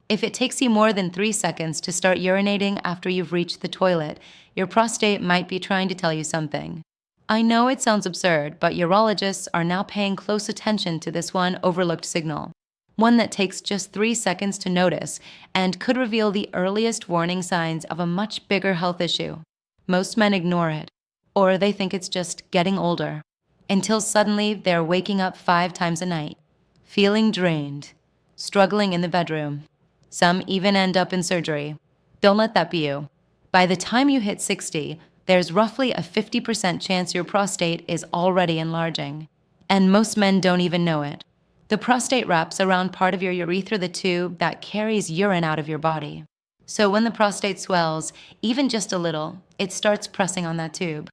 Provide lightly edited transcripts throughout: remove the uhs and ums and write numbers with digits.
If it takes you more than 3 seconds to start urinating after you've reached the toilet, your prostate might be trying to tell you something. I know it sounds absurd, but urologists are now paying close attention to this one overlooked signal. One that takes just 3 seconds to notice and could reveal the earliest warning signs of a much bigger health issue. Most men ignore it, or they think it's just getting older, until suddenly they're waking up 5 times a night, feeling drained, struggling in the bedroom. Some even end up in surgery. Don't let that be you. By the time you hit 60, there's roughly a 50% chance your prostate is already enlarging. And most men don't even know it. The prostate wraps around part of your urethra, the tube that carries urine out of your body. So when the prostate swells, even just a little, it starts pressing on that tube.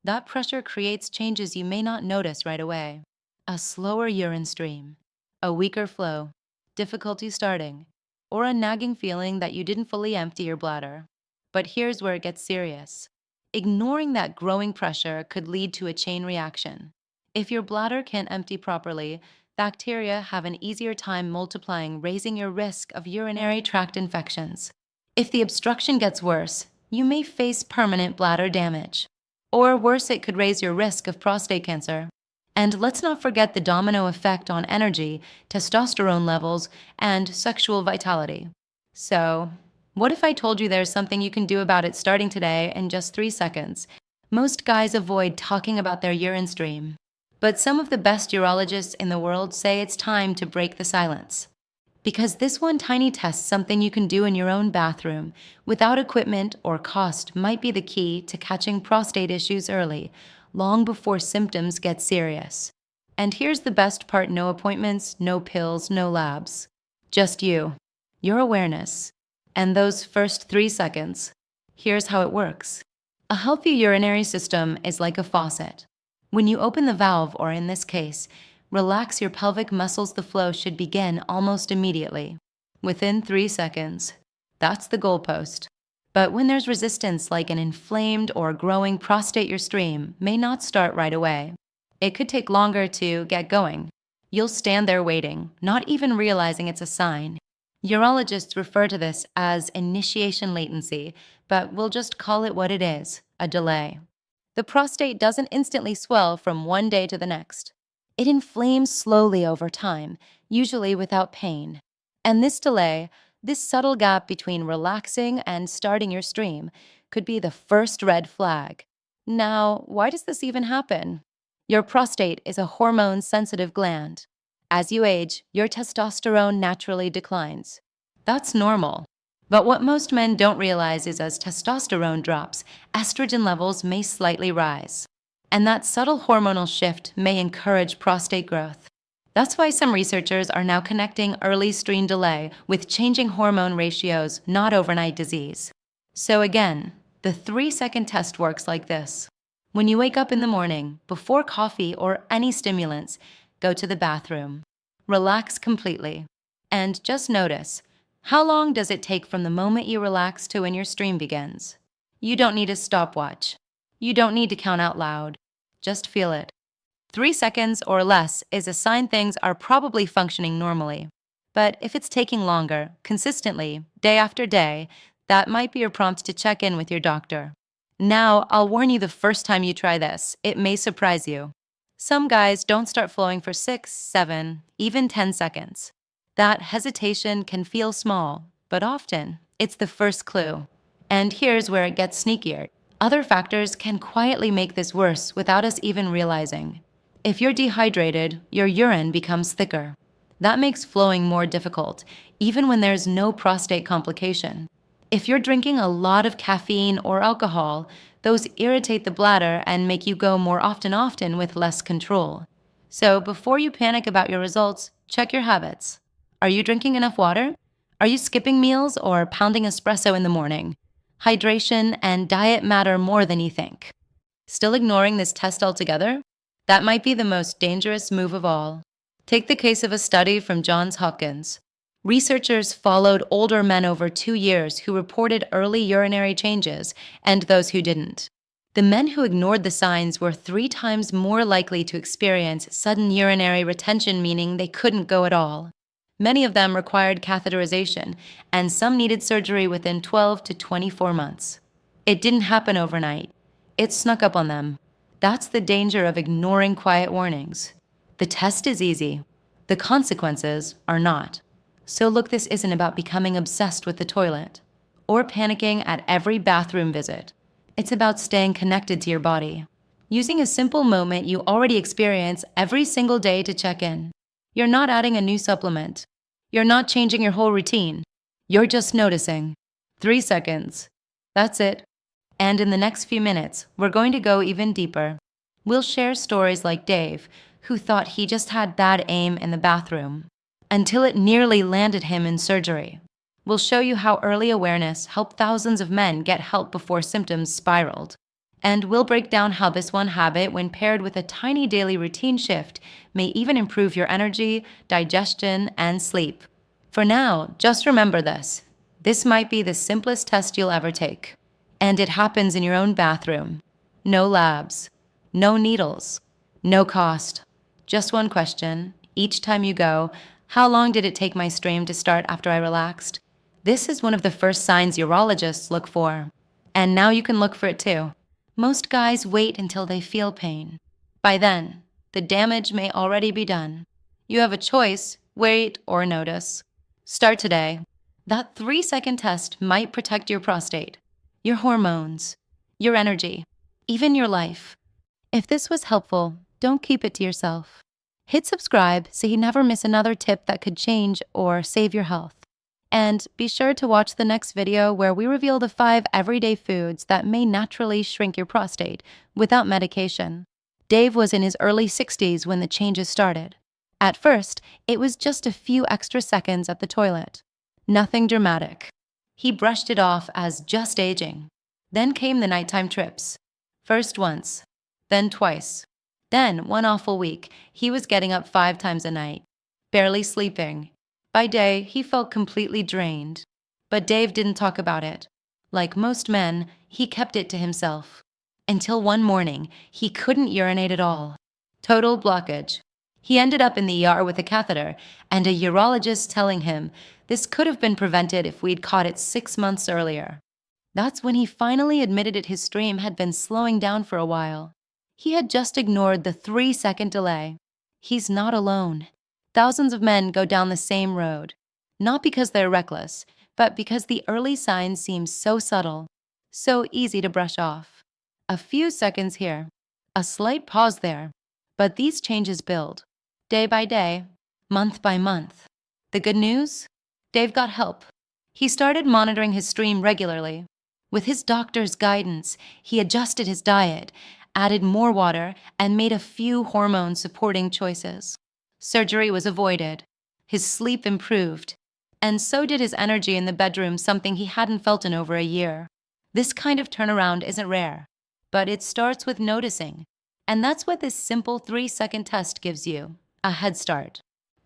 That pressure creates changes you may not notice right away. A slower urine stream, a weaker flow, difficulty starting, or a nagging feeling that you didn't fully empty your bladder. But here's where it gets serious. Ignoring that growing pressure could lead to a chain reaction. If your bladder can't empty properly, bacteria have an easier time multiplying, raising your risk of urinary tract infections. If the obstruction gets worse, you may face permanent bladder damage. Or worse, it could raise your risk of prostate cancer. And let's not forget the domino effect on energy, testosterone levels, and sexual vitality. So, what if I told you there's something you can do about it starting today in just 3 seconds? Most guys avoid talking about their urine stream, but some of the best urologists in the world say it's time to break the silence. Because this one tiny test, something you can do in your own bathroom, without equipment or cost, might be the key to catching prostate issues early, long before symptoms get serious. And here's the best part: no appointments, no pills, no labs. Just you, your awareness, and those first 3 seconds. Here's how it works. A healthy urinary system is like a faucet. When you open the valve, or in this case, relax your pelvic muscles, the flow should begin almost immediately, within 3 seconds. That's the goalpost. But when there's resistance, like an inflamed or growing prostate, your stream may not start right away. It could take longer to get going. You'll stand there waiting, not even realizing it's a sign. Urologists refer to this as initiation latency, but we'll just call it what it is: a delay. The prostate doesn't instantly swell from one day to the next. It inflames slowly over time, usually without pain. And this delay, this subtle gap between relaxing and starting your stream, could be the first red flag. Now, why does this even happen? Your prostate is a hormone-sensitive gland. As you age, your testosterone naturally declines. That's normal. But what most men don't realize is as testosterone drops, estrogen levels may slightly rise. And that subtle hormonal shift may encourage prostate growth. That's why some researchers are now connecting early stream delay with changing hormone ratios, not overnight disease. So again, the 3-second test works like this. When you wake up in the morning, before coffee or any stimulants, go to the bathroom. Relax completely. And just notice, how long does it take from the moment you relax to when your stream begins? You don't need a stopwatch. You don't need to count out loud. Just feel it. 3 seconds or less is a sign things are probably functioning normally. But if it's taking longer, consistently, day after day, that might be your prompt to check in with your doctor. Now, I'll warn you, the first time you try this, it may surprise you. Some guys don't start flowing for 6, 7, even 10 seconds. That hesitation can feel small, but often it's the first clue. And here's where it gets sneakier. Other factors can quietly make this worse without us even realizing. If you're dehydrated, your urine becomes thicker. That makes flowing more difficult, even when there's no prostate complication. If you're drinking a lot of caffeine or alcohol, those irritate the bladder and make you go more often with less control. So before you panic about your results, check your habits. Are you drinking enough water? Are you skipping meals or pounding espresso in the morning? Hydration and diet matter more than you think. Still ignoring this test altogether? That might be the most dangerous move of all. Take the case of a study from Johns Hopkins. Researchers followed older men over 2 years who reported early urinary changes and those who didn't. The men who ignored the signs were 3 times more likely to experience sudden urinary retention, meaning they couldn't go at all. Many of them required catheterization, and some needed surgery within 12 to 24 months. It didn't happen overnight. It snuck up on them. That's the danger of ignoring quiet warnings. The test is easy. The consequences are not. So look, this isn't about becoming obsessed with the toilet or panicking at every bathroom visit. It's about staying connected to your body, using a simple moment you already experience every single day to check in. You're not adding a new supplement. You're not changing your whole routine. You're just noticing. 3 seconds. That's it. And in the next few minutes, we're going to go even deeper. We'll share stories like Dave, who thought he just had bad aim in the bathroom, until it nearly landed him in surgery. We'll show you how early awareness helped thousands of men get help before symptoms spiraled. And we'll break down how this one habit, when paired with a tiny daily routine shift, may even improve your energy, digestion, and sleep. For now, just remember this. This might be the simplest test you'll ever take. And it happens in your own bathroom. No labs, no needles, no cost. Just one question. Each time you go, how long did it take my stream to start after I relaxed? This is one of the first signs urologists look for. And now you can look for it too. Most guys wait until they feel pain. By then, the damage may already be done. You have a choice: wait or notice. Start today. That 3-second test might protect your prostate, your hormones, your energy, even your life. If this was helpful, don't keep it to yourself. Hit subscribe so you never miss another tip that could change or save your health. And be sure to watch the next video where we reveal the 5 everyday foods that may naturally shrink your prostate without medication. Dave was in his early 60s when the changes started. At first, it was just a few extra seconds at the toilet. Nothing dramatic. He brushed it off as just aging. Then came the nighttime trips. First once, then twice. Then, one awful week, he was getting up 5 times a night, barely sleeping. By day, he felt completely drained. But Dave didn't talk about it. Like most men, he kept it to himself. Until one morning, he couldn't urinate at all. Total blockage. He ended up in the ER with a catheter, and a urologist telling him this could have been prevented if we'd caught it 6 months earlier. That's when he finally admitted his stream had been slowing down for a while. He had just ignored the 3-second delay. He's not alone. Thousands of men go down the same road, not because they're reckless, but because the early signs seem so subtle, so easy to brush off. A few seconds here, a slight pause there, but these changes build, day by day, month by month. The good news? Dave got help. He started monitoring his stream regularly. With his doctor's guidance, he adjusted his diet, added more water, and made a few hormone-supporting choices. Surgery was avoided. His sleep improved. And so did his energy in the bedroom, something he hadn't felt in over a year. This kind of turnaround isn't rare, but it starts with noticing. And that's what this simple 3-second test gives you: a head start.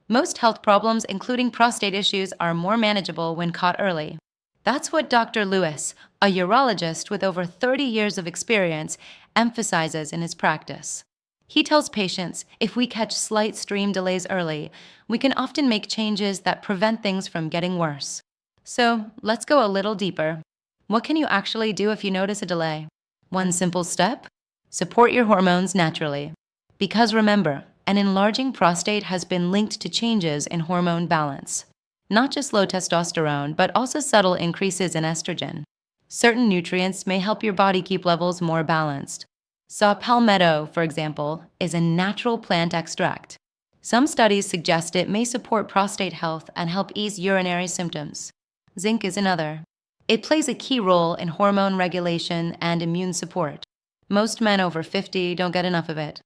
Most health problems, including prostate issues, are more manageable when caught early. That's what Dr. Lewis, a urologist with over 30 years of experience, emphasizes in his practice. He tells patients if we catch slight stream delays early, we can often make changes that prevent things from getting worse. So let's go a little deeper. What can you actually do if you notice a delay? One simple step: support your hormones naturally. Because remember, an enlarging prostate has been linked to changes in hormone balance. Not just low testosterone, but also subtle increases in estrogen. Certain nutrients may help your body keep levels more balanced. Saw palmetto, for example, is a natural plant extract. Some studies suggest it may support prostate health and help ease urinary symptoms. Zinc is another. It plays a key role in hormone regulation and immune support. Most men over 50 don't get enough of it.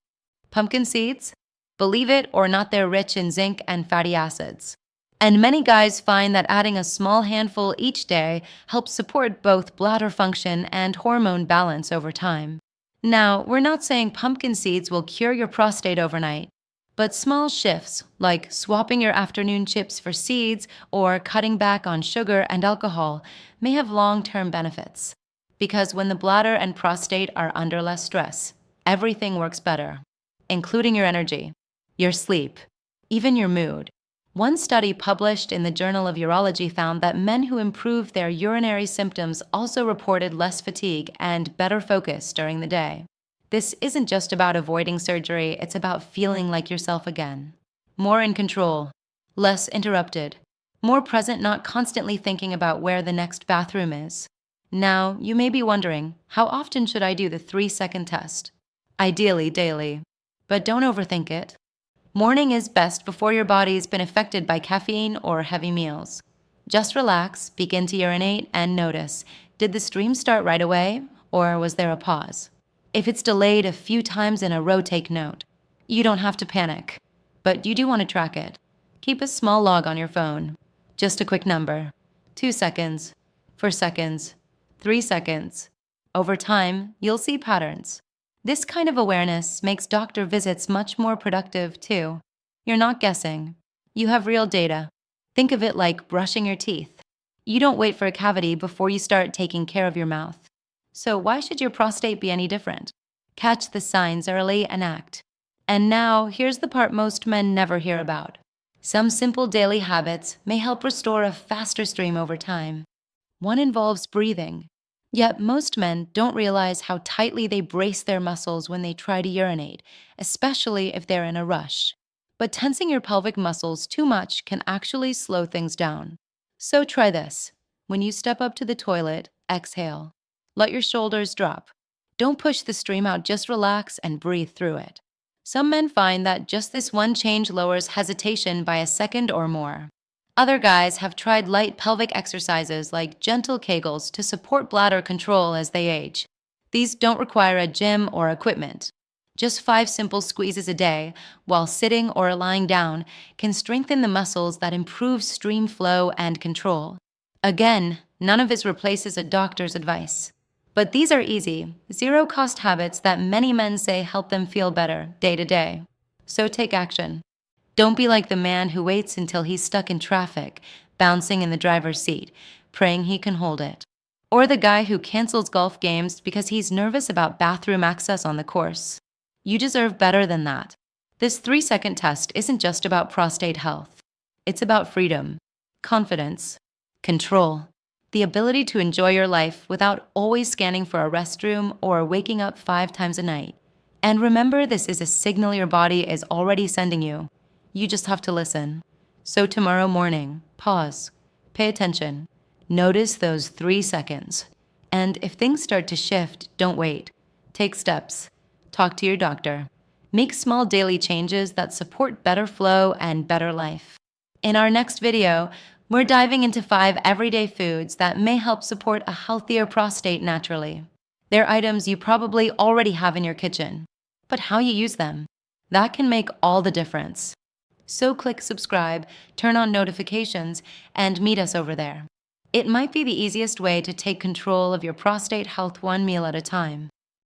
Pumpkin seeds? Believe it or not, they're rich in zinc and fatty acids. And many guys find that adding a small handful each day helps support both bladder function and hormone balance over time. Now, we're not saying pumpkin seeds will cure your prostate overnight, but small shifts, like swapping your afternoon chips for seeds or cutting back on sugar and alcohol, may have long-term benefits. Because when the bladder and prostate are under less stress, everything works better, including your energy, your sleep, even your mood. One study published in the Journal of Urology found that men who improved their urinary symptoms also reported less fatigue and better focus during the day. This isn't just about avoiding surgery, it's about feeling like yourself again. More in control, less interrupted, more present, not constantly thinking about where the next bathroom is. Now, you may be wondering, how often should I do the 3-second test? Ideally, daily. But don't overthink it. Morning is best before your body's been affected by caffeine or heavy meals. Just relax, begin to urinate, and notice, did the stream start right away, or was there a pause? If it's delayed a few times in a row, take note. You don't have to panic, but you do want to track it. Keep a small log on your phone. Just a quick number. 2 seconds, 4 seconds, 3 seconds. Over time, you'll see patterns. This kind of awareness makes doctor visits much more productive, too. You're not guessing. You have real data. Think of it like brushing your teeth. You don't wait for a cavity before you start taking care of your mouth. So why should your prostate be any different? Catch the signs early and act. And now, here's the part most men never hear about. Some simple daily habits may help restore a faster stream over time. One involves breathing. Yet most men don't realize how tightly they brace their muscles when they try to urinate, especially if they're in a rush. But tensing your pelvic muscles too much can actually slow things down. So try this. When you step up to the toilet, exhale. Let your shoulders drop. Don't push the stream out, just relax and breathe through it. Some men find that just this one change lowers hesitation by a second or more. Other guys have tried light pelvic exercises like gentle Kegels to support bladder control as they age. These don't require a gym or equipment. Just 5 simple squeezes a day, while sitting or lying down, can strengthen the muscles that improve stream flow and control. Again, none of this replaces a doctor's advice. But these are easy, zero-cost habits that many men say help them feel better day to day. So take action. Don't be like the man who waits until he's stuck in traffic, bouncing in the driver's seat, praying he can hold it. Or the guy who cancels golf games because he's nervous about bathroom access on the course. You deserve better than that. This 3-second test isn't just about prostate health. It's about freedom, confidence, control, the ability to enjoy your life without always scanning for a restroom or waking up 5 times a night. And remember, this is a signal your body is already sending you. You just have to listen. So tomorrow morning, pause, pay attention, notice those 3 seconds. And if things start to shift, don't wait. Take steps. Talk to your doctor. Make small daily changes that support better flow and better life. In our next video, we're diving into 5 everyday foods that may help support a healthier prostate naturally. They're items you probably already have in your kitchen, but how you use them, that can make all the difference. So click subscribe, turn on notifications, and meet us over there. It might be the easiest way to take control of your prostate health one meal at a time.